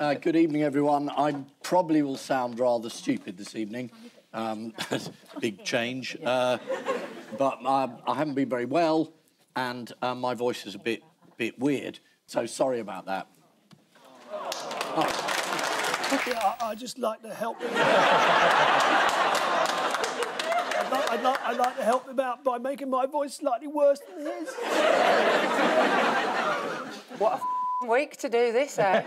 Good evening, everyone. I probably will sound rather stupid this evening. Big change. But I haven't been very well, and my voice is a bit weird, so sorry about that. Yeah, I'd just like to help him. I'd like to help him out by making my voice slightly worse than his. What a week to do this, eh?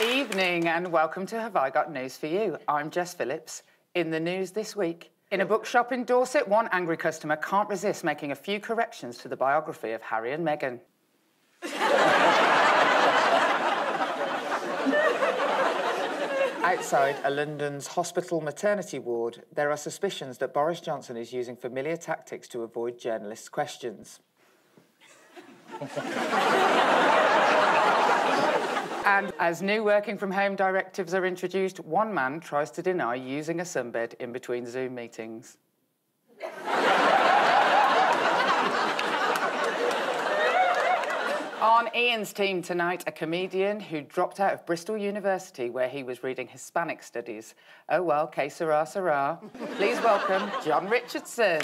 Evening and welcome to Have I Got News For You? I'm Jess Phillips. In the news this week, in a bookshop in Dorset, one angry customer can't resist making a few corrections to the biography of Harry and Meghan. Outside a London's hospital maternity ward, there are suspicions that Boris Johnson is using familiar tactics to avoid journalists' questions. And as new working from home directives are introduced, one man tries to deny using a sunbed in between Zoom meetings. On Ian's team tonight, a comedian who dropped out of Bristol University where he was reading Hispanic studies. Oh well, que sera, sera. Please welcome John Richardson.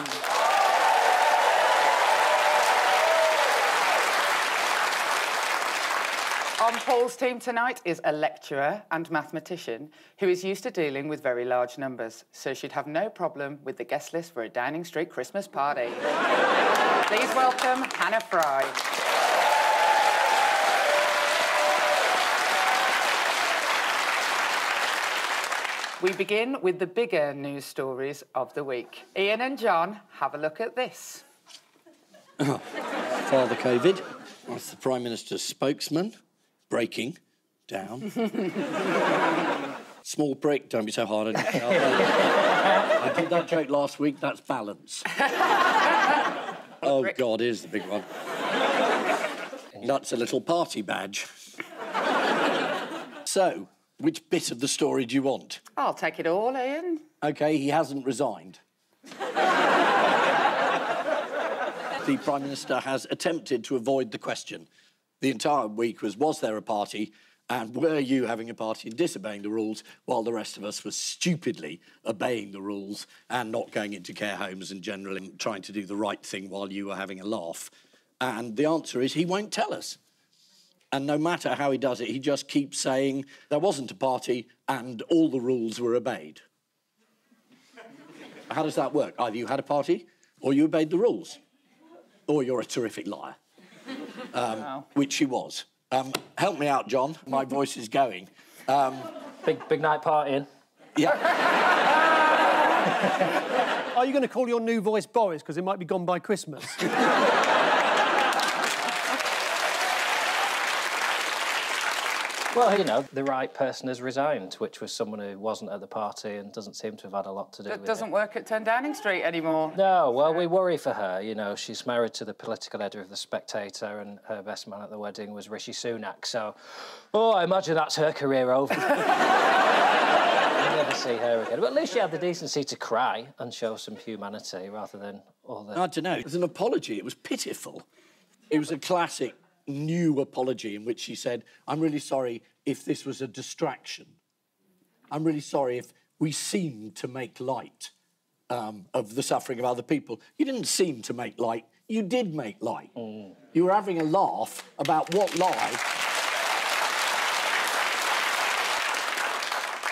On Paul's team tonight is a lecturer and mathematician who is used to dealing with very large numbers, so she'd have no problem with the guest list for a Downing Street Christmas party. Please welcome Hannah Fry. We begin with the bigger news stories of the week. Ian and John, have a look at this. Father COVID, that's the Prime Minister's spokesman. Breaking down. Small prick, don't be so hard on yourself. I did that joke last week, that's balance. Oh, God, here's the big one. That's a little party badge. So, which bit of the story do you want? I'll take it all, Ian. OK, he hasn't resigned. The Prime Minister has attempted to avoid the question. The entire week was there a party, and were you having a party and disobeying the rules, while the rest of us were stupidly obeying the rules and not going into care homes and generally trying to do the right thing while you were having a laugh? And the answer is he won't tell us. And no matter how he does it, he just keeps saying there wasn't a party and all the rules were obeyed. How does that work? Either you had a party or you obeyed the rules, or you're a terrific liar. Wow. Which she was. Help me out, John. My voice is going. Big night partying. Yeah. Are you going to call your new voice Boris, because it might be gone by Christmas? Well, you know, the right person has resigned, which was someone who wasn't at the party and doesn't seem to have had a lot to do with it. That doesn't work at 10 Downing Street anymore. No, well, we worry for her. You know, she's married to the political editor of The Spectator and her best man at the wedding was Rishi Sunak, so... Oh, I imagine that's her career over. We'll never see her again. But at least she had the decency to cry and show some humanity rather than all the... I don't know. It was an apology. It was pitiful. It was a classic new apology in which she said, I'm really sorry if this was a distraction. I'm really sorry if we seemed to make light of the suffering of other people. You didn't seem to make light. You did make light. You were having a laugh about what lie...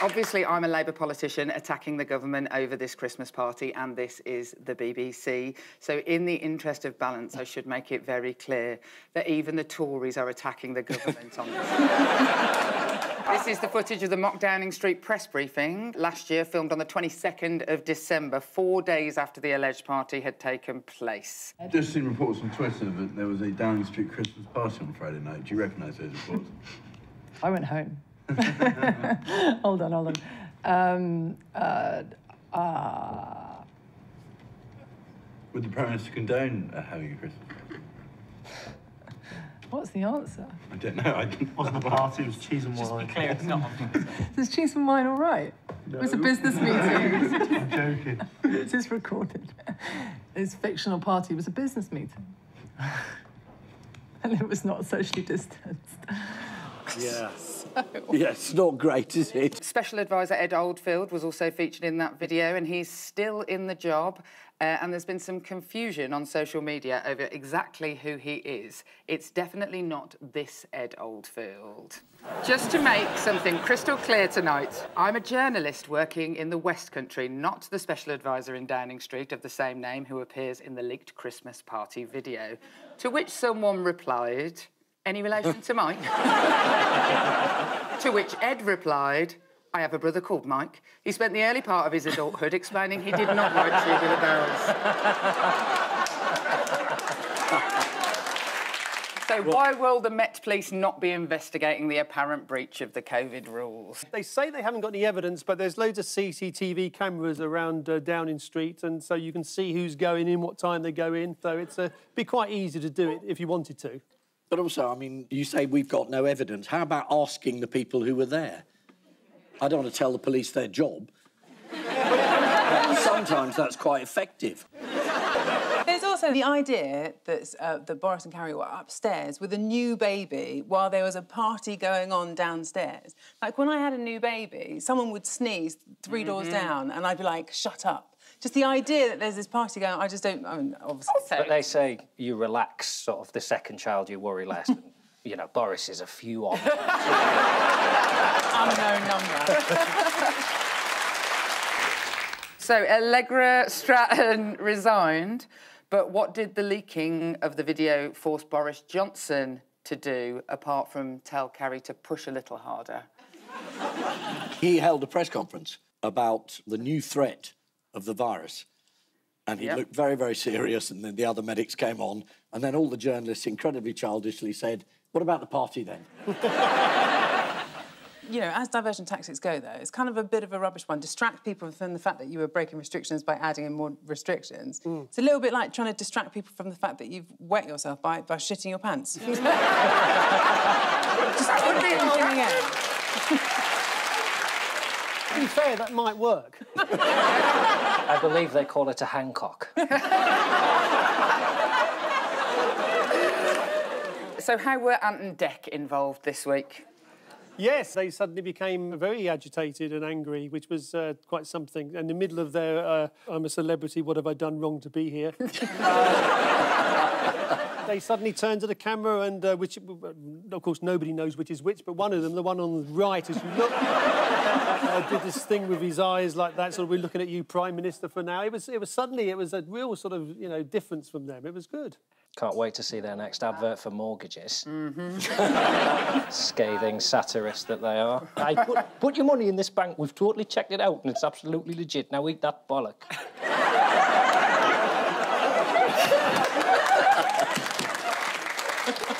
Obviously, I'm a Labour politician attacking the government over this Christmas party, and this is the BBC. So in the interest of balance, I should make it very clear that even the Tories are attacking the government on this. This is the footage of the mock Downing Street press briefing last year, filmed on the 22nd of December, 4 days after the alleged party had taken place. I've just seen reports on Twitter that there was a Downing Street Christmas party on Friday night. Do you recognise those reports? I went home. Hold on. Would the Prime Minister condone having a Christmas party? What's the answer? I don't know. It wasn't a party, it was cheese and wine. Just be clear, it's not. Is cheese and wine all right? No. It was a business meeting. I'm joking. This is recorded. This fictional party was a business meeting. And it was not socially distanced. Yeah. Yeah, it's not great, is it? Special Advisor Ed Oldfield was also featured in that video, and he's still in the job. And there's been some confusion on social media over exactly who he is. It's definitely not this Ed Oldfield. Just to make something crystal clear tonight, I'm a journalist working in the West Country, not the Special Advisor in Downing Street of the same name who appears in the leaked Christmas party video. To which someone replied, "Any relation to Mike?" To which Ed replied, "I have a brother called Mike. He spent the early part of his adulthood explaining he did not like tubular bells." So why will the Met Police not be investigating the apparent breach of the COVID rules? They say they haven't got any evidence, but there's loads of CCTV cameras around Downing Street, and so you can see who's going in, what time they go in. So it's be quite easy to do it if you wanted to. But also, I mean, you say we've got no evidence. How about asking the people who were there? I don't want to tell the police their job. But sometimes that's quite effective. There's also the idea that Boris and Carrie were upstairs with a new baby while there was a party going on downstairs. Like, when I had a new baby, someone would sneeze 3 doors down and I'd be like, shut up. Just the idea that there's this party going on, I just don't... I mean, obviously... But they say you relax, sort of, the second child, you worry less. And, you know, Boris is a few on. Unknown number. So Allegra Stratton resigned, but what did the leaking of the video force Boris Johnson to do, apart from tell Carrie to push a little harder? He held a press conference about the new threat of the virus. And he looked very, very serious, and then the other medics came on, and then all the journalists incredibly childishly said, "What about the party then?" You know, as diversion tactics go, though, it's kind of a bit of a rubbish one. Distract people from the fact that you were breaking restrictions by adding in more restrictions. It's a little bit like trying to distract people from the fact that you've wet yourself by shitting your pants. Just put it in the air. To be fair, that might work. I believe they call it a Hancock. So how were Ant and Dec involved this week? Yes, they suddenly became very agitated and angry, which was quite something. In the middle of their I'm a celebrity, what have I done wrong to be here? They suddenly turned to the camera and, which, of course, nobody knows which is which, but one of them, the one on the right, as you look, did this thing with his eyes like that, sort of, we're looking at you, Prime Minister, for now. It was suddenly, it was a real sort of, you know, difference from them. It was good. Can't wait to see their next advert for mortgages. Scathing satirists that they are. Hey, put your money in this bank. We've totally checked it out and it's absolutely legit. Now eat that bollock.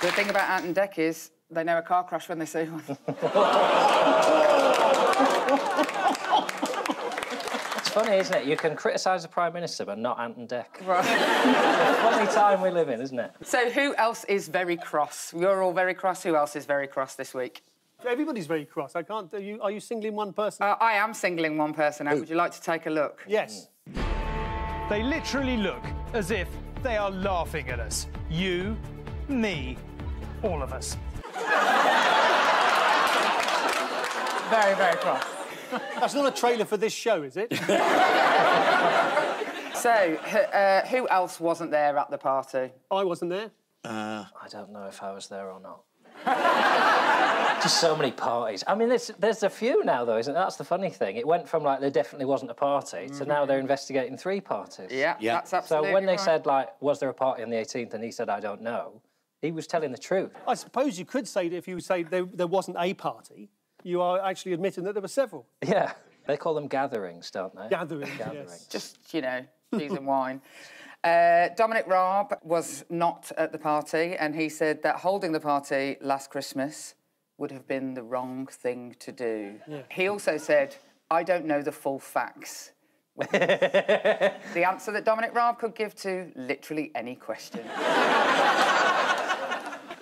The thing about Ant and Dec is they know a car crash when they see one. It's funny, isn't it? You can criticise the Prime Minister, but not Ant and Dec. Right. It's a funny time we live in, isn't it? So who else is very cross? You're all very cross. Who else is very cross this week? Everybody's very cross. I can't... Are you singling one person? I am singling one person out. Would you like to take a look? Yes. They literally look as if they are laughing at us. You, me, all of us. Very, very cross. That's not a trailer for this show, is it? So, who else wasn't there at the party? I wasn't there. I don't know if I was there or not. Just so many parties. I mean, there's a few now, though, isn't it? That's the funny thing. It went from, like, there definitely wasn't a party to now they're investigating 3 parties. Yeah, that's absolutely So when they right. said, like, was there a party on the 18th, and he said, I don't know, he was telling the truth. I suppose you could say that if you say there wasn't a party, you are actually admitting that there were several. Yeah. They call them gatherings, don't they? Gatherings, yes. Just, you know, cheese and wine. Dominic Raab was not at the party, and he said that holding the party last Christmas would have been the wrong thing to do. Yeah. He also said, I don't know the full facts. The answer that Dominic Raab could give to literally any question.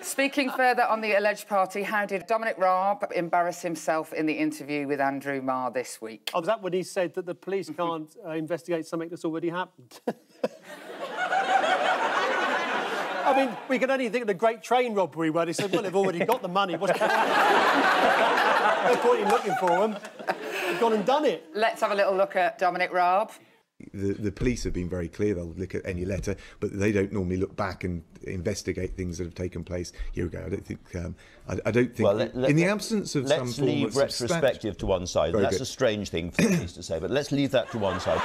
Speaking further on the alleged party, how did Dominic Raab embarrass himself in the interview with Andrew Marr this week? Oh, was that when he said that the police can't investigate something that's already happened? I mean, we can only think of the Great Train Robbery where they said, well, they've already got the money. What's the point? No point in looking for them. They've gone and done it. Let's have a little look at Dominic Raab. The police have been very clear. They'll look at any letter, but they don't normally look back and investigate things that have taken place a year ago. I don't think. I don't think. Well, in the absence of some form leave of retrospective to one side. That's a strange thing for the police to say, but let's leave that to one side.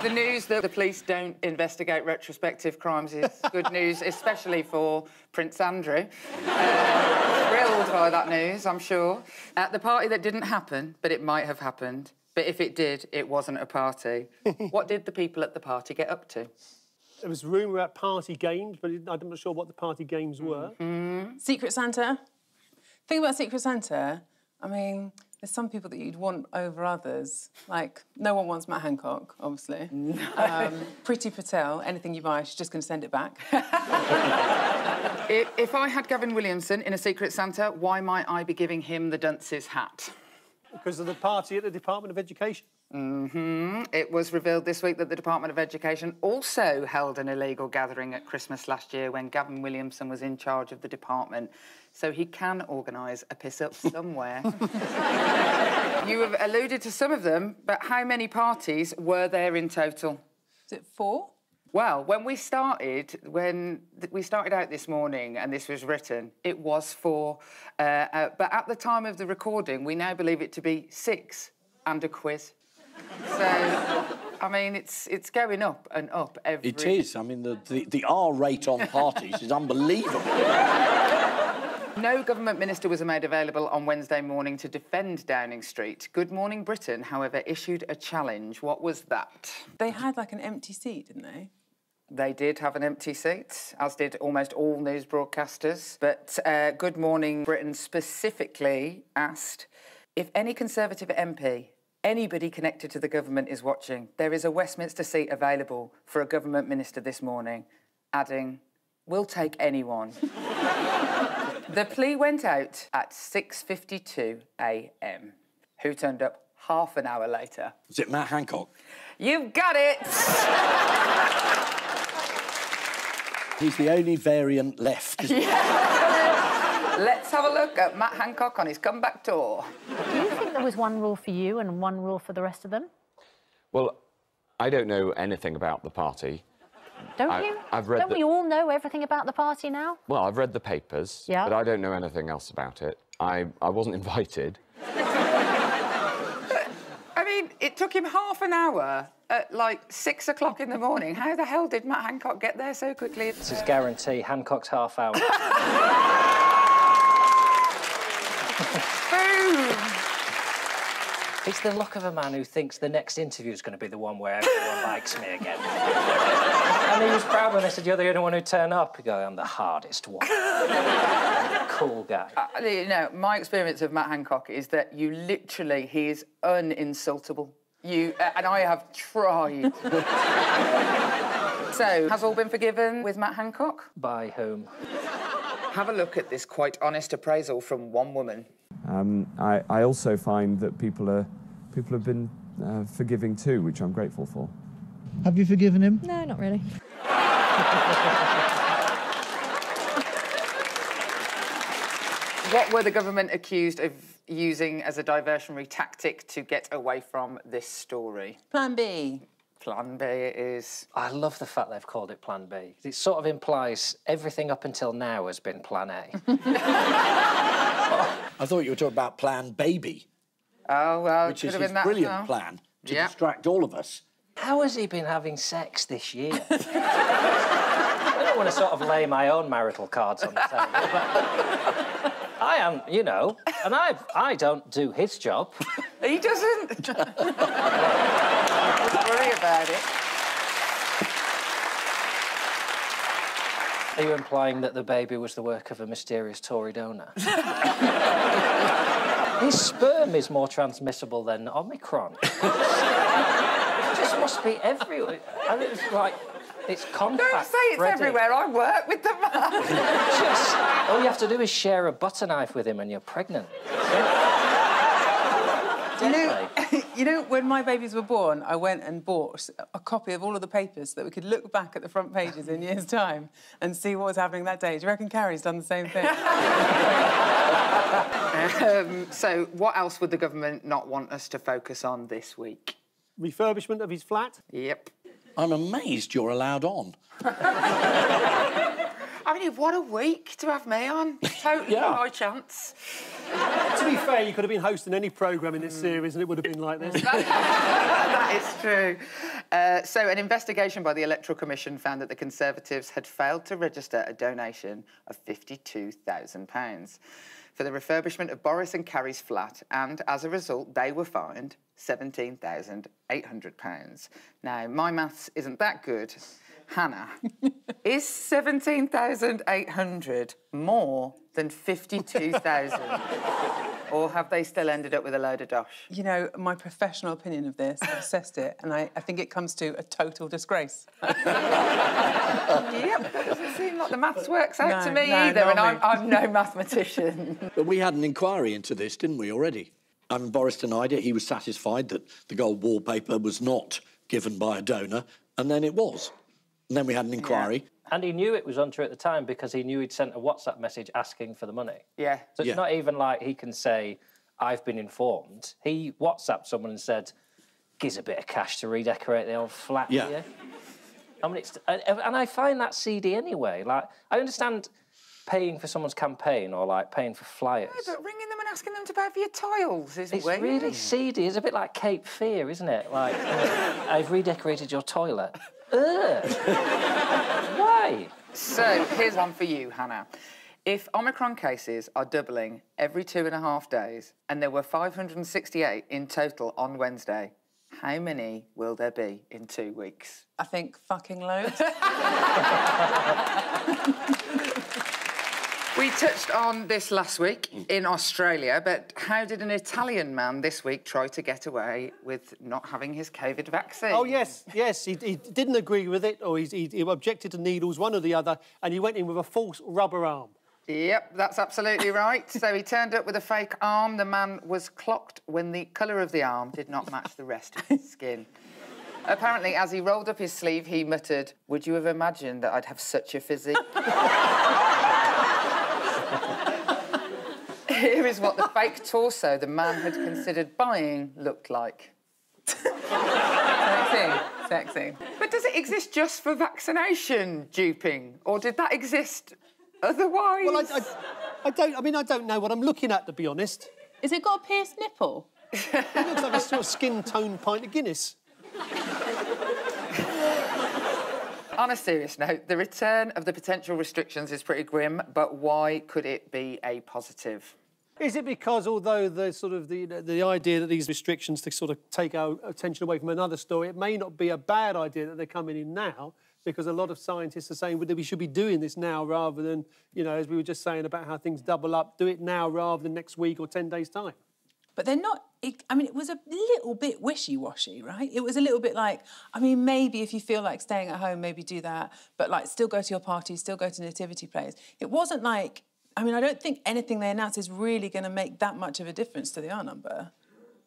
The news that the police don't investigate retrospective crimes is good news, especially for Prince Andrew. Thrilled by that news, I'm sure. At the party that didn't happen, but it might have happened. But if it did, it wasn't a party. What did the people at the party get up to? There was rumour about party games, but I'm not sure what the party games were. Mm-hmm. Secret Santa. Thing about Secret Santa, I mean, there's some people that you'd want over others. Like, no one wants Matt Hancock, obviously. No. Priti Patel, anything you buy, she's just going to send it back. If I had Gavin Williamson in a Secret Santa, why might I be giving him the dunce's hat? Because of the party at the Department of Education. Mm-hmm. It was revealed this week that the Department of Education also held an illegal gathering at Christmas last year when Gavin Williamson was in charge of the department. So he can organise a piss-up somewhere. You have alluded to some of them, but how many parties were there in total? Is it 4? Well, when we started out this morning and this was written, it was 4. But at the time of the recording, we now believe it to be 6 and a quiz. So, I mean, it's going up and up every... It is. I mean, the R rate on parties is unbelievable. No government minister was made available on Wednesday morning to defend Downing Street. Good Morning Britain, however, issued a challenge. What was that? They had, like, an empty seat, didn't they? They did have an empty seat, as did almost all news broadcasters. But Good Morning Britain specifically asked, if any Conservative MP, anybody connected to the government is watching, there is a Westminster seat available for a government minister this morning, adding, we'll take anyone. The plea went out at 6:52 a.m. Who turned up half an hour later? Was it Matt Hancock? You've got it! He's the only variant left, isn't he? Let's have a look at Matt Hancock on his comeback tour. Do you think there was one rule for you and one rule for the rest of them? Well, I don't know anything about the party. Don't you? I've read Don't we all know everything about the party now? Well, I've read the papers, but I don't know anything else about it. I wasn't invited. I mean, it took him half an hour at, like, 6 o'clock in the morning. How the hell did Matt Hancock get there so quickly? This is guarantee. Hancock's half hour. Boom! It's the look of a man who thinks the next interview is going to be the one where everyone likes me again. And he was proud when they said, you're the only one who turned up. You go, I'm the hardest one. I'm the cool guy. You know, my experience of Matt Hancock is that he is uninsultable. And I have tried. So, has all been forgiven with Matt Hancock? By whom? Have a look at this quite honest appraisal from one woman. I also find that people have been forgiving too, which I'm grateful for. Have you forgiven him? No, not really. What were the government accused of using as a diversionary tactic to get away from this story? Plan B. Plan B it is. I love the fact they've called it Plan B. It sort of implies everything up until now has been Plan A. I thought you were talking about Plan Baby. Oh, well, which could is have his been that brilliant plan to distract all of us. How has he been having sex this year? I don't want to sort of lay my own marital cards on the table, but... I am, you know, and I don't do his job. He doesn't. Don't worry about it. Are you implying that the baby was the work of a mysterious Tory donor? His sperm is more transmissible than Omicron. It just must be everywhere. I mean, it's like, it's contact. Don't say it's everywhere. I work with the man. Just, all you have to do is share a butter knife with him and you're pregnant. You know, when my babies were born, I went and bought a copy of all of the papers so that we could look back at the front pages in years' time and see what was happening that day. Do you reckon Carrie's done the same thing? So what else would the government not want us to focus on this week? Refurbishment of his flat? Yep. I'm amazed you're allowed on. I mean, what a week to have me on. Totally high chance. To be fair, you could have been hosting any programme in this series and it would have been like this. That is true. So an investigation by the Electoral Commission found that the Conservatives had failed to register a donation of £52,000 for the refurbishment of Boris and Carrie's flat, and as a result, they were fined £17,800. Now, my maths isn't that good. Hannah, is 17,800 more than 52,000? Or have they still ended up with a load of dosh? You know, my professional opinion of this, I've assessed it, and I think it comes to a total disgrace. Yep, doesn't seem like the maths works out to me either, and I'm no mathematician. But we had an inquiry into this, didn't we, already? Boris denied it. He was satisfied that the gold wallpaper was not given by a donor, and then it was. And then we had an inquiry. Yeah. And he knew it was untrue at the time because he knew he'd sent a WhatsApp message asking for the money. Yeah. So it's not even like he can say, I've been informed. He WhatsApped someone and said, gives a bit of cash to redecorate the old flat here. I mean, and I find that seedy anyway. Like, I understand paying for someone's campaign or, like, paying for flyers. Yeah, but ringing them and asking them to pay for your tiles is weird. It's really seedy. It's a bit like Cape Fear, isn't it? Like, I've redecorated your toilet. Ugh. Why? So, here's one for you, Hannah. If Omicron cases are doubling every 2.5 days and there were 568 in total on Wednesday, how many will there be in 2 weeks? I think fucking loads. We touched on this last week in Australia, but how did an Italian man this week try to get away with not having his COVID vaccine? Oh, yes. He didn't agree with it, or he objected to needles, one or the other, and he went in with a false rubber arm. Yep, that's absolutely right. So he turned up with a fake arm. The man was clocked when the colour of the arm did not match the rest of his skin. Apparently, as he rolled up his sleeve, he muttered, "Would you have imagined that I'd have such a physique?" Here is what the fake torso the man had considered buying looked like. Sexy. But does it exist just for vaccination duping? Or did that exist otherwise? Well, I don't know what I'm looking at, to be honest. Has it got a pierced nipple? It looks like a sort of skin-toned pint of Guinness. On a serious note, the return of the potential restrictions is pretty grim, but why could it be a positive? Is it because, although the idea that these restrictions to sort of take our attention away from another story, it may not be a bad idea that they're coming in now, because a lot of scientists are saying that we should be doing this now rather than, you know, as we were just saying about how things double up, do it now rather than next week or 10 days' time. But they're not... I mean, it was a little bit wishy-washy, right? It was a little bit like, I mean, maybe if you feel like staying at home, maybe do that, but, like, still go to your parties, still go to nativity plays. It wasn't like... I mean, I don't think anything they announced is really going to make that much of a difference to the R number.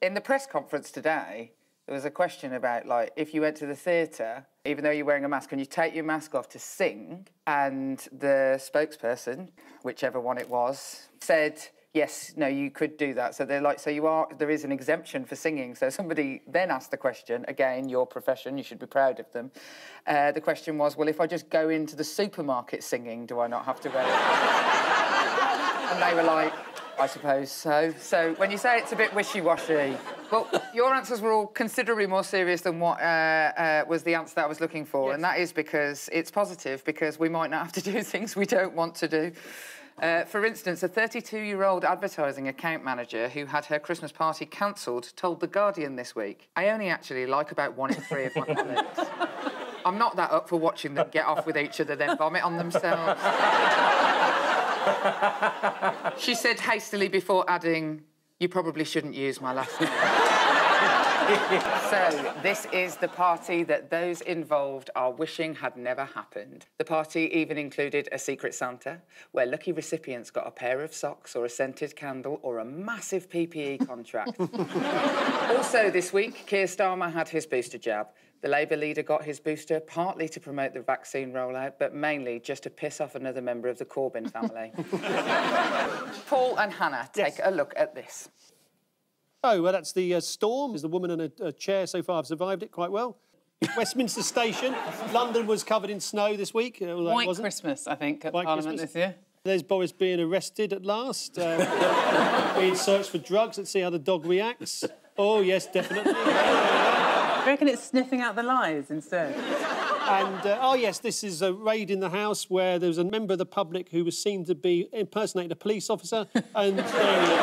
In the press conference today, there was a question about, like, if you went to the theatre, even though you're wearing a mask, can you take your mask off to sing? And the spokesperson, whichever one it was, said... Yes, no, you could do that. So they're like, there is an exemption for singing. So somebody then asked the question, again, your profession, you should be proud of them. The question was, well, if I just go into the supermarket singing, do I not have to wear it? And they were like, I suppose so. So when you say it's a bit wishy-washy, well, your answers were all considerably more serious than what was the answer that I was looking for. Yes. And that is because it's positive, because we might not have to do things we don't want to do. For instance, a 32-year-old advertising account manager who had her Christmas party cancelled told The Guardian this week, "I only actually like about 1 in 3 of my colleagues. I'm not that up for watching them get off with each other, then vomit on themselves." She said hastily before adding, "You probably shouldn't use my last name." So, this is the party that those involved are wishing had never happened. The party even included a secret Santa, where lucky recipients got a pair of socks or a scented candle or a massive PPE contract. Also this week, Keir Starmer had his booster jab. The Labour leader got his booster partly to promote the vaccine rollout, but mainly just to piss off another member of the Corbyn family. Paul and Hannah, take a look at this. Oh, well, that's the storm. There's the woman in a chair so far. I've survived it quite well. Westminster Station. London was covered in snow this week. White Christmas, I think, at Parliament this year. There's Boris being arrested at last. Being searched for drugs. Let's see how the dog reacts. Oh, yes, definitely. I reckon it's sniffing out the lies instead. And, oh, yes, this is a raid in the House where there was a member of the public who was seen to be impersonating a police officer. And there he is.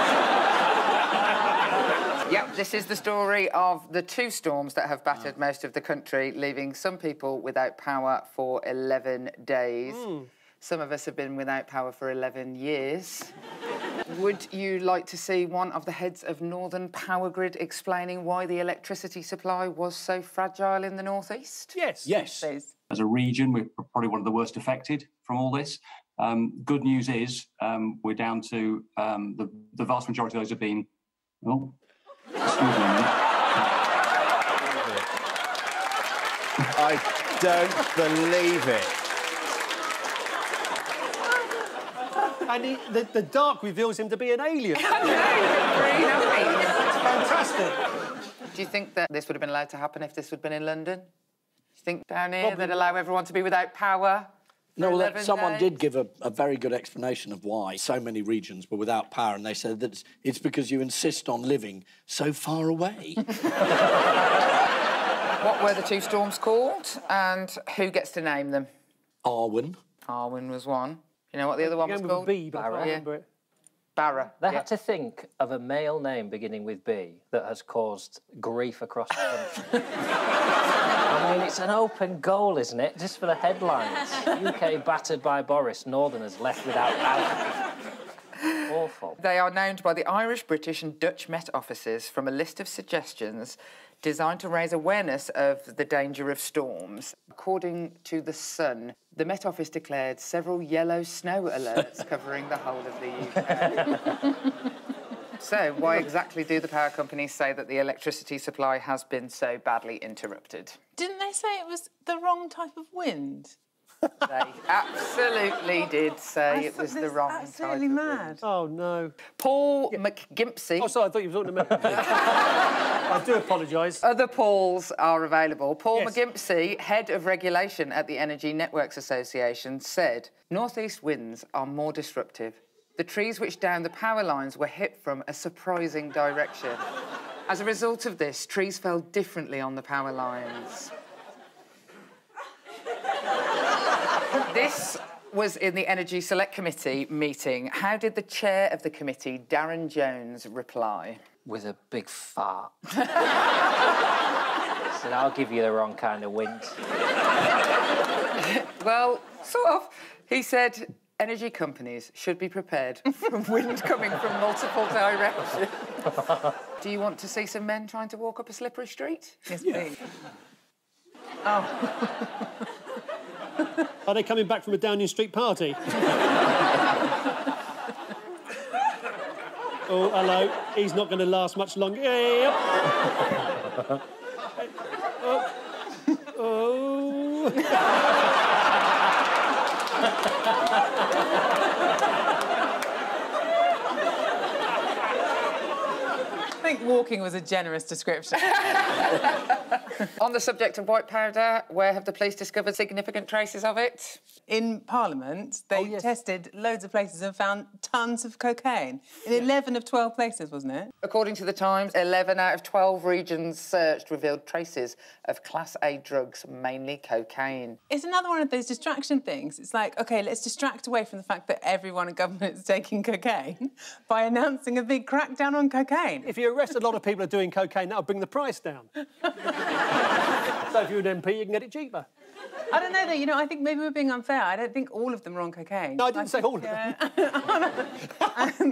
Yep, this is the story of the 2 storms that have battered most of the country, leaving some people without power for 11 days. Some of us have been without power for 11 years. Would you like to see one of the heads of Northern Power Grid explaining why the electricity supply was so fragile in the North East? Yes. Yes. Please. As a region, we're probably one of the worst affected from all this. Good news is we're down to the vast majority of those have been... Oh, excuse me. I don't believe it. And the dark reveals him to be an alien. I know, It's fantastic. Do you think that this would have been allowed to happen if this had been in London? Do you think down here they'd allow everyone to be without power? No, well, someone did give a very good explanation of why so many regions were without power, and they said that it's because you insist on living so far away. What were the 2 storms called, and who gets to name them? Arwen. Arwen was one. You know what the other one was called? B, but I can't remember it. Barra. They had to think of a male name beginning with B that has caused grief across the country. I mean, it's an open goal, isn't it? Just for the headlines. UK battered by Boris, Northerners left without power. Awful. They are named by the Irish, British and Dutch Met Offices from a list of suggestions designed to raise awareness of the danger of storms. According to The Sun, the Met Office declared several yellow snow alerts covering the whole of the UK. So, why exactly do the power companies say that the electricity supply has been so badly interrupted? Didn't they say it was the wrong type of wind? They absolutely did say it was the wrong type of absolutely mad. Oh, no. Paul McGimpsey... Oh, sorry, I thought you were talking to me. I do apologise. Other Pauls are available. Paul McGimpsey, head of regulation at the Energy Networks Association, said, "Northeast winds are more disruptive. The trees which down the power lines were hit from a surprising direction. As a result of this, trees fell differently on the power lines." This was in the Energy Select Committee meeting. How did the chair of the committee, Darren Jones, reply? With a big fart. Said, I'll give you the wrong kind of wind. Well, sort of. He said, energy companies should be prepared for wind coming from multiple directions. Do you want to see some men trying to walk up a slippery street? Yes, please. Oh. Are they coming back from a Downing Street party? Oh, hello. He's not going to last much longer. Yep. Oh. think walking was a generous description. On the subject of white powder, where have the police discovered significant traces of it? In Parliament, they tested loads of places and found tons of cocaine. In 11 of 12 places, wasn't it? According to the Times, 11 out of 12 regions searched revealed traces of Class A drugs, mainly cocaine. It's another one of those distraction things. It's like, OK, let's distract away from the fact that everyone in government is taking cocaine by announcing a big crackdown on cocaine. If you arrest a lot of people who are doing cocaine, that'll bring the price down. So if you're an MP, you can get it cheaper. I don't know, though. You know, I think maybe we're being unfair. I don't think all of them are on cocaine. No, I didn't say all of them.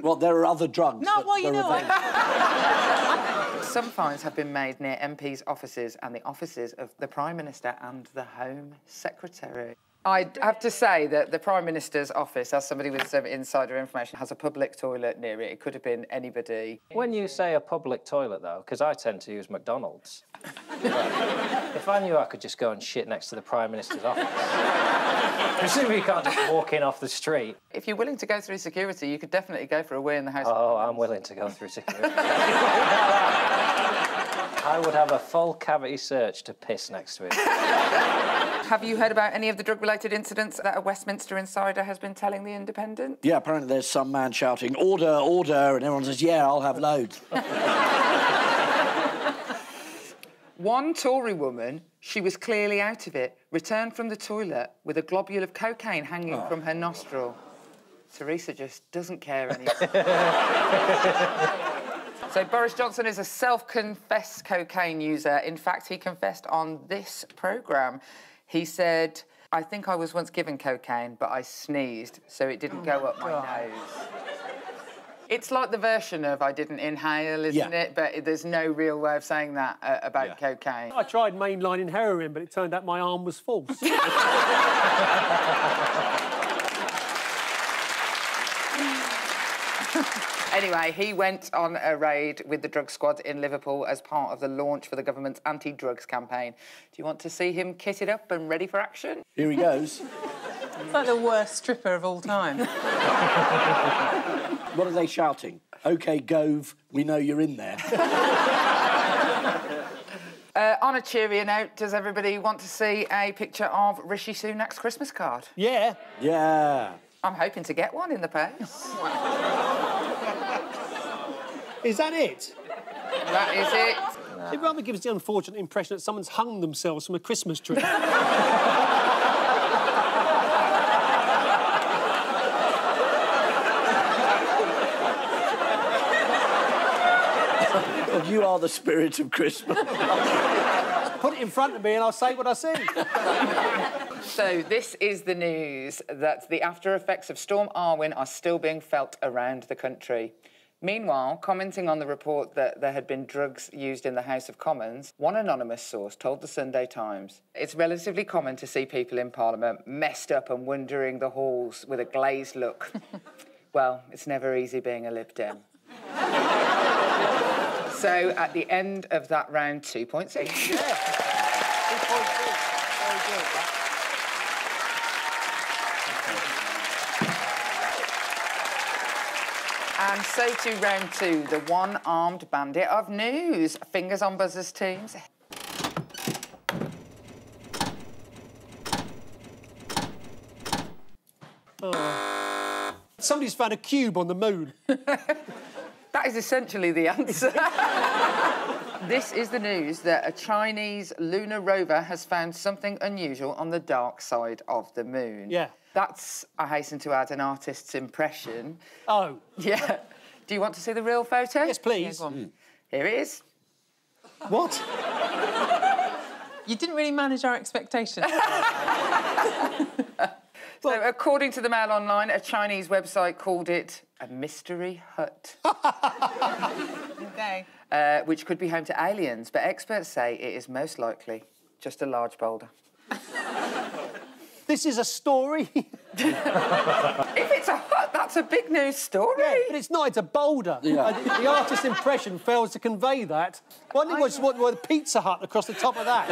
Well, there are other drugs. No, well, you know... Some finds have been made near MPs' offices and the offices of the Prime Minister and the Home Secretary. I have to say that the Prime Minister's office, as somebody with some insider information, has a public toilet near it. It could have been anybody. When you say a public toilet, though, because I tend to use McDonald's, if I knew I could just go and shit next to the Prime Minister's office, presumably you can't just walk in off the street. If you're willing to go through security, you could definitely go for a wee in the House. Oh, I'm willing to go through security. I would have a full cavity search to piss next to it. Have you heard about any of the drug-related incidents that a Westminster insider has been telling The Independent? Yeah, apparently there's some man shouting, order, order, and everyone says, yeah, I'll have loads. One Tory woman, she was clearly out of it, returned from the toilet with a globule of cocaine hanging from her nostril. Theresa just doesn't care anymore. So Boris Johnson is a self-confessed cocaine user. In fact, he confessed on this programme. He said, I think I was once given cocaine, but I sneezed, so it didn't go up my nose. It's like the version of I didn't inhale, isn't it? But there's no real way of saying that about cocaine. I tried mainlining heroin, but it turned out my arm was false. Anyway, he went on a raid with the drug squad in Liverpool as part of the launch for the government's anti-drugs campaign. Do you want to see him kitted up and ready for action? Here he goes. It's like the worst stripper of all time. What are they shouting? OK, Gove, we know you're in there. On a cheerier note, does everybody want to see a picture of Rishi Sunak's Christmas card? Yeah. Yeah. I'm hoping to get one in the post. Is that it? That is it. It rather gives the unfortunate impression that someone's hung themselves from a Christmas tree. Well, you are the spirit of Christmas. Put it in front of me and I'll say what I see. So this is the news that the after effects of Storm Arwen are still being felt around the country. Meanwhile, commenting on the report that there had been drugs used in the House of Commons, one anonymous source told the Sunday Times, it's relatively common to see people in Parliament messed up and wandering the halls with a glazed look. Well, it's never easy being a Lib Dem. So, at the end of that round, 2 points each. Yeah. 2 points each. Very good. And so to round 2, the one-armed bandit of news. Fingers on buzzers, teams. Oh. Somebody's found a cube on the moon. That is essentially the answer. This is the news that a Chinese lunar rover has found something unusual on the dark side of the moon. Yeah. That's, I hasten to add, an artist's impression. Oh. Yeah. Do you want to see the real photo? Yes, please. Yeah, here it is. What? You didn't really manage our expectations. So, according to the Mail Online, a Chinese website called it a mystery hut. OK. Which could be home to aliens, but experts say it is most likely just a large boulder. This is a story? If it's a hut, that's a big news story. Yeah, but it's not, it's a boulder. Yeah. The artist's impression fails to convey that. Why don't you watch the Pizza Hut across the top of that?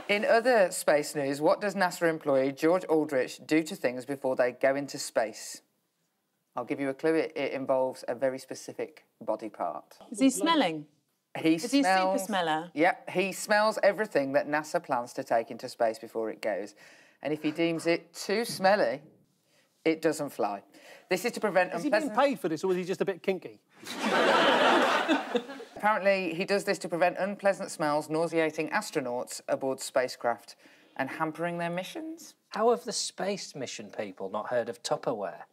In other space news, what does NASA employee George Aldrich do to things before they go into space? I'll give you a clue. It involves a very specific body part. Is he smelling? Is he a super smeller? Yep, he smells everything that NASA plans to take into space before it goes. And if he deems it too smelly, it doesn't fly. This is to prevent Is he being paid for this, or is he just a bit kinky? Apparently, he does this to prevent unpleasant smells nauseating astronauts aboard spacecraft and hampering their missions. How have the space mission people not heard of Tupperware?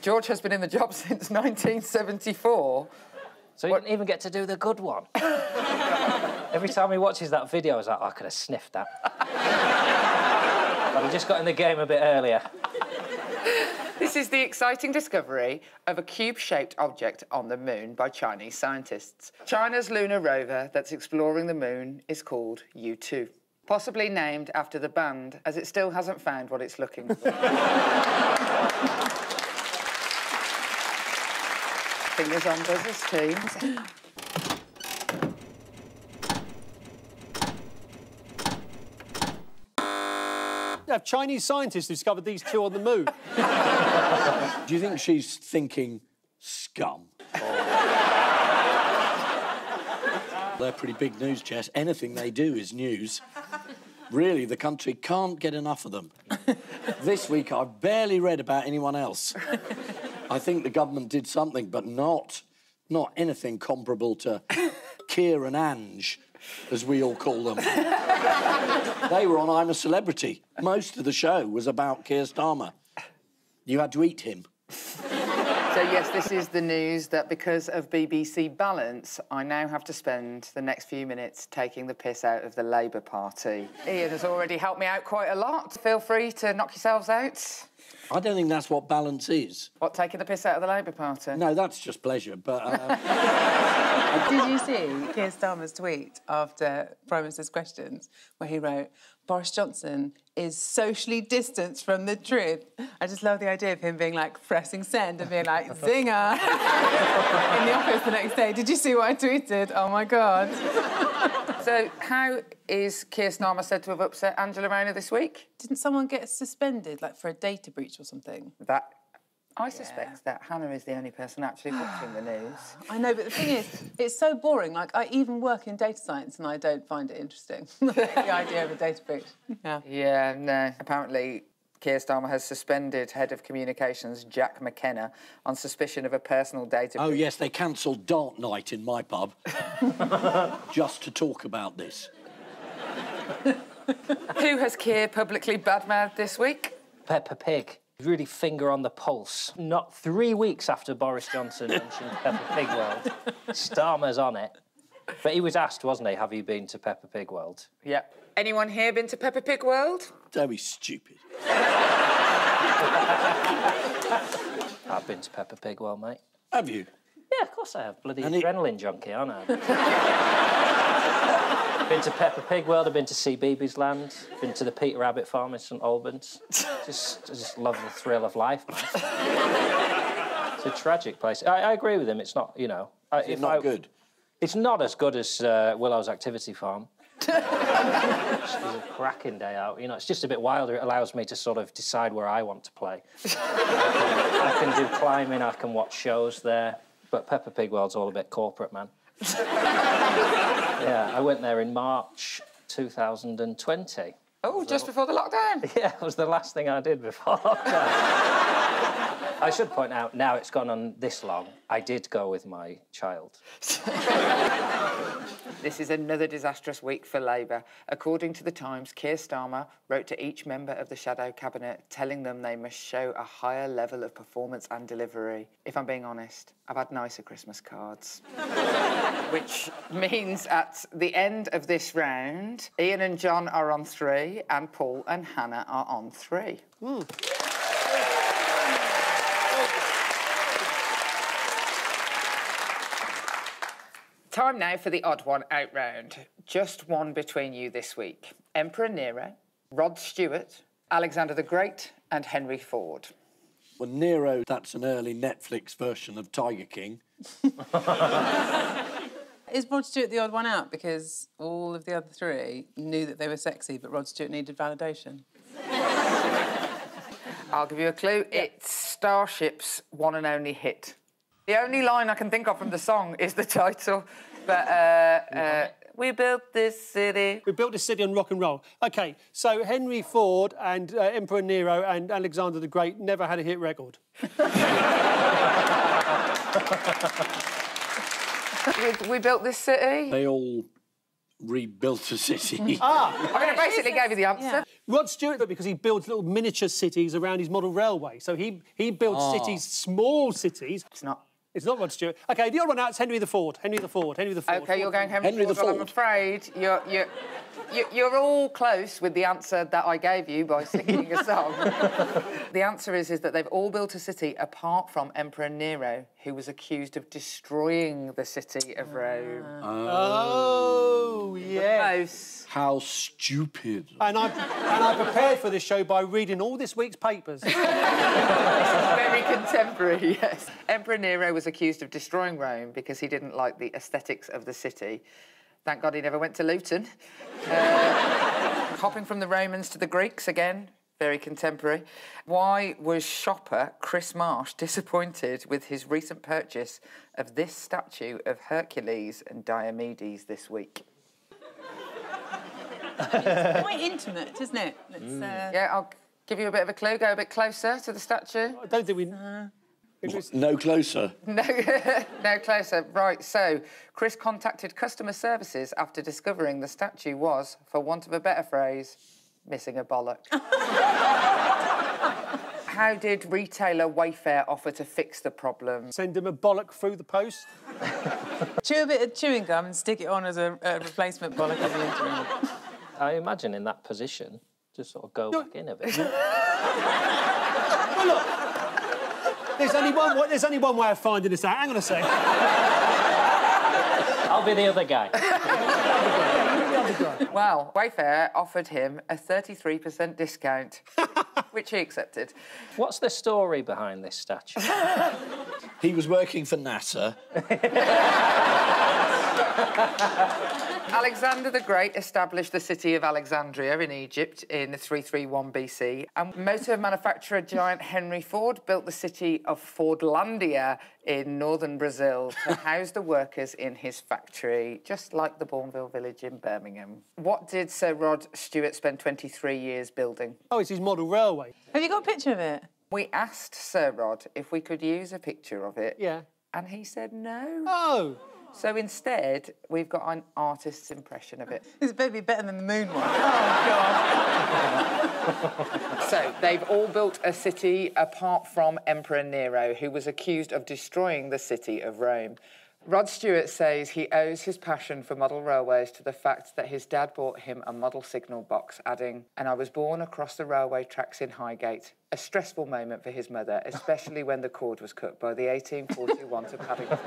George has been in the job since 1974. So he didn't even get to do the good one. Every time he watches that video, he's like, oh, I could have sniffed that. But I just got in the game a bit earlier. This is the exciting discovery of a cube-shaped object on the moon by Chinese scientists. China's lunar rover that's exploring the moon is called U2, possibly named after the band, as it still hasn't found what it's looking for. Fingers on buzzers, team. Have Chinese scientists discovered these two on the moon? Do you think she's thinking scum? They're pretty big news, Jess. Anything they do is news. Really, the country can't get enough of them. This week, I've barely read about anyone else. I think the government did something, but not anything comparable to Keir and Ange, as we all call them. They were on I'm a Celebrity. Most of the show was about Keir Starmer. You had to eat him. So, yes, this is the news that because of BBC Balance, I now have to spend the next few minutes taking the piss out of the Labour Party. Ian has already helped me out quite a lot. Feel free to knock yourselves out. I don't think that's what balance is. What, taking the piss out of the Labour Party? No, that's just pleasure, but... Did you see Keir Starmer's tweet after Prime Minister's questions, where he wrote, Boris Johnson is socially distanced from the truth? I just love the idea of him being, like, pressing send and being like, zinger, in the office the next day. Did you see what I tweeted? Oh, my God. So, how is Keir Starmer said to have upset Angela Rayner this week? Didn't someone get suspended, like, for a data breach or something? I suspect that Hannah is the only person actually watching the news. I know, but the thing is, it's so boring. Like, I even work in data science and I don't find it interesting. The idea of a data breach. Yeah. Yeah, no. Apparently, Keir Starmer has suspended Head of Communications Jack McKenna on suspicion of a personal data breach. Oh, yes, they cancelled Dart Night in my pub just to talk about this. Who has Keir publicly badmouthed this week? Peppa Pig. Really finger on the pulse. Not 3 weeks after Boris Johnson mentioned Peppa Pig World, Starmer's on it. But he was asked, wasn't he, have you been to Peppa Pig World? Yeah. Anyone here been to Peppa Pig World? Don't be stupid. I've been to Peppa Pig World, mate. Have you? Yeah, of course I have. Bloody adrenaline junkie, aren't I? Been to Peppa Pig World, I've been to CBeebies Land, been to the Peter Rabbit Farm in St Albans. I just love the thrill of life, man. It's a tragic place. I agree with him, it's not, you know... It's not good? It's not as good as Willow's Activity Farm. It's a cracking day out, you know, it's just a bit wilder. It allows me to sort of decide where I want to play. I can do climbing, I can watch shows there, but Peppa Pig World's all a bit corporate, man. Yeah, I went there in March 2020. Oh, just before the lockdown? Yeah, it was the last thing I did before lockdown. I should point out, now it's gone on this long, I did go with my child. This is another disastrous week for Labour. According to The Times, Keir Starmer wrote to each member of the Shadow Cabinet telling them they must show a higher level of performance and delivery. If I'm being honest, I've had nicer Christmas cards. Which means at the end of this round, Ian and John are on 3 and Paul and Hannah are on 3. Time now for the odd one out round. Just one between you this week. Emperor Nero, Rod Stewart, Alexander the Great and Henry Ford. Well, Nero, that's an early Netflix version of Tiger King. Is Rod Stewart the odd one out because all of the other 3 knew that they were sexy, but Rod Stewart needed validation? I'll give you a clue. Yeah. It's Starship's one and only hit. The only line I can think of from the song is the title, but we built this city. We built this city on rock and roll. OK, so Henry Ford and Emperor Nero and Alexander the Great never had a hit record. We built this city? They all rebuilt a city. I mean, I basically gave you the answer. Yeah. Rod Stewart, because he builds little miniature cities around his model railway. So he builds cities, small cities. It's not Rod Stewart. OK, the other one out is Henry the Ford. Henry the Ford. OK, you're going Henry the Ford. Well, I'm afraid you're all close with the answer that I gave you by singing a song. The answer is that they've all built a city apart from Emperor Nero, who was accused of destroying the city of Rome. Oh, yes. How stupid. And I prepared for this show by reading all this week's papers. Very contemporary, yes. Emperor Nero was accused of destroying Rome because he didn't like the aesthetics of the city. Thank God he never went to Luton. Hopping from the Romans to the Greeks again, very contemporary. Why was shopper Chris Marsh disappointed with his recent purchase of this statue of Hercules and Diomedes this week? It's quite intimate, isn't it? Yeah, I'll give you a bit of a clue. Go a bit closer to the statue. I don't think we... No closer. No closer. Right, so Chris contacted customer services after discovering the statue was, for want of a better phrase, missing a bollock. How did retailer Wayfair offer to fix the problem? Send him a bollock through the post. Chew a bit of chewing gum and stick it on as a replacement bollock at the interim. I imagine in that position, just sort of go back in a bit. Well, look, there's only one way of finding this out. Hang on a sec. I'll be the other guy. Well, Wayfair offered him a 33% discount, which he accepted. What's the story behind this statue? He was working for NASA. Alexander the Great established the city of Alexandria in Egypt in 331 BC, and motor manufacturer giant Henry Ford built the city of Fordlandia in northern Brazil to house the workers in his factory, just like the Bourneville village in Birmingham. What did Sir Rod Stewart spend 23 years building? Oh, it's his model railway. Have you got a picture of it? We asked Sir Rod if we could use a picture of it. Yeah. And he said no. Oh. So instead, we've got an artist's impression of it. This better be better than the moon one. Oh, God. So, they've all built a city apart from Emperor Nero, who was accused of destroying the city of Rome. Rod Stewart says he owes his passion for model railways to the fact that his dad bought him a model signal box, adding, "And I was born across the railway tracks in Highgate." A stressful moment for his mother, especially when the cord was cut by the 1841 to Paddington.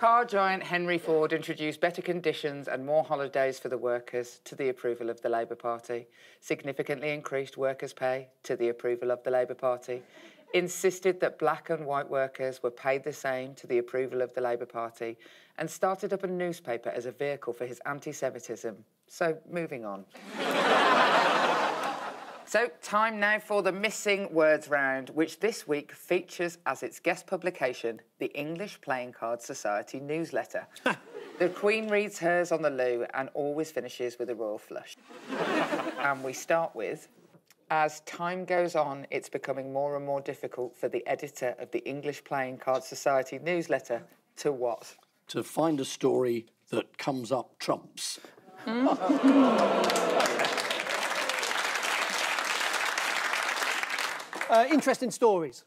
Car giant Henry Ford introduced better conditions and more holidays for the workers to the approval of the Labour Party, significantly increased workers' pay to the approval of the Labour Party, insisted that black and white workers were paid the same to the approval of the Labour Party, and started up a newspaper as a vehicle for his anti-Semitism. So, moving on. So, time now for the Missing Words Round, which this week features as its guest publication the English Playing Card Society newsletter. The Queen reads hers on the loo and always finishes with a royal flush. And we start with, as time goes on, it's becoming more and more difficult for the editor of the English Playing Card Society newsletter to what? To find a story that comes up trumps. Interesting stories.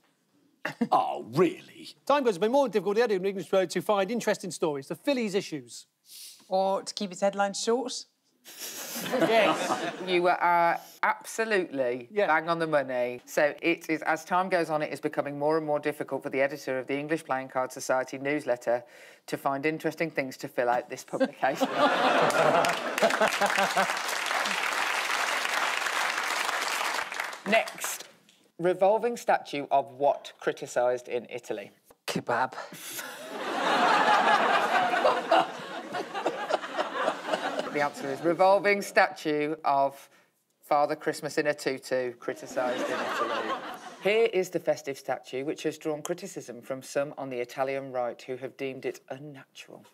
Oh, really? Time goes, it's been more difficult in the English to find interesting stories. The Phillies issues. Or to keep its headlines short. Yes, you are absolutely bang on the money. So it is, as time goes on, it is becoming more and more difficult for the editor of the English Playing Card Society newsletter to find interesting things to fill out this publication. Next, revolving statue of what criticised in Italy? Kebab. The answer is revolving statue of Father Christmas in a tutu, criticised in Italy. Here is the festive statue, which has drawn criticism from some on the Italian right who have deemed it unnatural.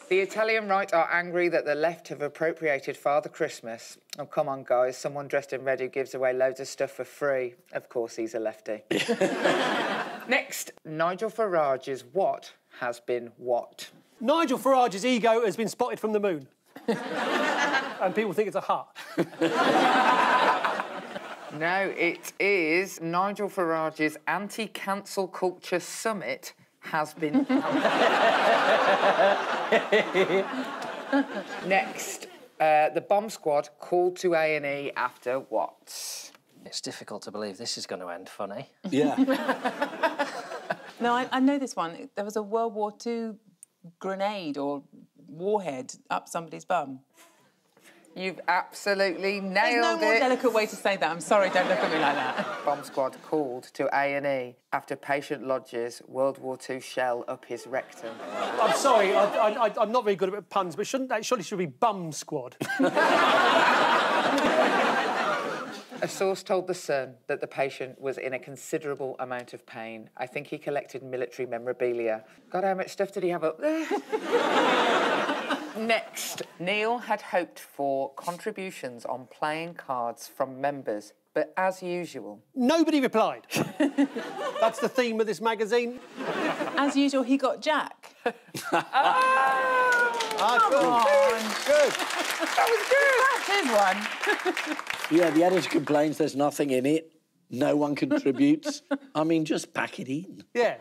The Italian right are angry that the left have appropriated Father Christmas. Oh, come on, guys. Someone dressed in red who gives away loads of stuff for free. Of course, he's a lefty. Next, Nigel Farage's what has been what? Nigel Farage's ego has been spotted from the moon. And people think it's a hut. No, it is Nigel Farage's anti-cancel culture summit has been... Next, the bomb squad called to A&E after what? It's difficult to believe this is going to end funny. Yeah. No, I know this one. There was a World War II grenade or warhead up somebody's bum. You've absolutely nailed it. There's no more delicate way to say that. I'm sorry, don't look at me like that. Bomb squad called to A&E after patient lodges World War II shell up his rectum. I'm sorry, I'm not very good at puns, but surely should be bum squad. A source told The Sun that the patient was in a considerable amount of pain. I think he collected military memorabilia. God, how much stuff did he have up there? Next, Neil had hoped for contributions on playing cards from members, but as usual... Nobody replied. That's the theme of this magazine. As usual, he got Jack. Good. Good. That was good. That's his one. Yeah, the editor complains there's nothing in it. No one contributes. I mean, just pack it in. Yeah.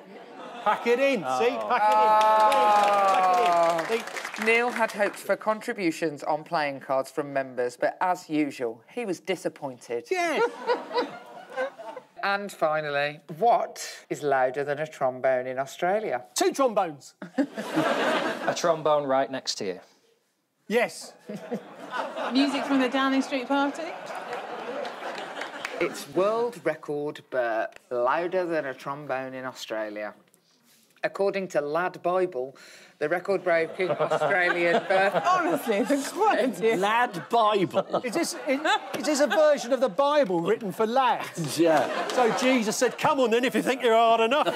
Pack it in, see? Pack it in. Pack it in. Neil had hoped for contributions on playing cards from members, but as usual, he was disappointed. Yeah. And finally, what is louder than a trombone in Australia? 2 trombones. A trombone right next to you. Yes. Music from the Downing Street party? It's world record burp, louder than a trombone in Australia. According to Lad Bible, the record-breaking Australian burp... Honestly, the quality... Lad Bible? Is this a version of the Bible written for lads? Yeah. So Jesus said, come on then, if you think you're hard enough.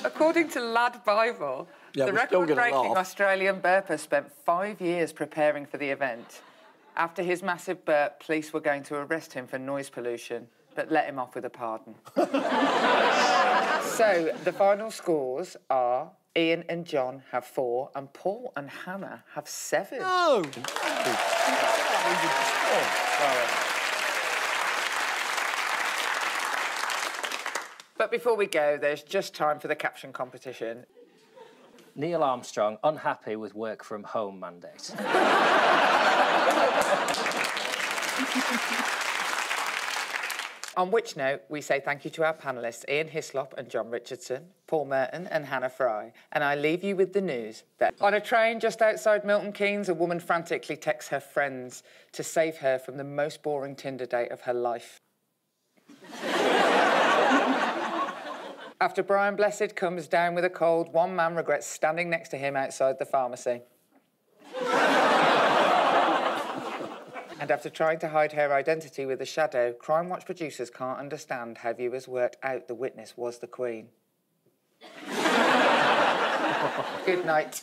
According to Lad Bible, the record-breaking Australian burper spent 5 years preparing for the event. After his massive burp, police were going to arrest him for noise pollution, but let him off with a pardon. So, the final scores are Ian and John have 4, and Paul and Hannah have 7. No! But before we go, there's just time for the caption competition. Neil Armstrong, unhappy with work from home mandate. On which note, we say thank you to our panellists, Ian Hislop and John Richardson, Paul Merton and Hannah Fry. And I leave you with the news that on a train just outside Milton Keynes, a woman frantically texts her friends to save her from the most boring Tinder date of her life. After Brian Blessed comes down with a cold, one man regrets standing next to him outside the pharmacy. And after trying to hide her identity with a shadow, Crime Watch producers can't understand how viewers worked out the witness was the Queen. Good night.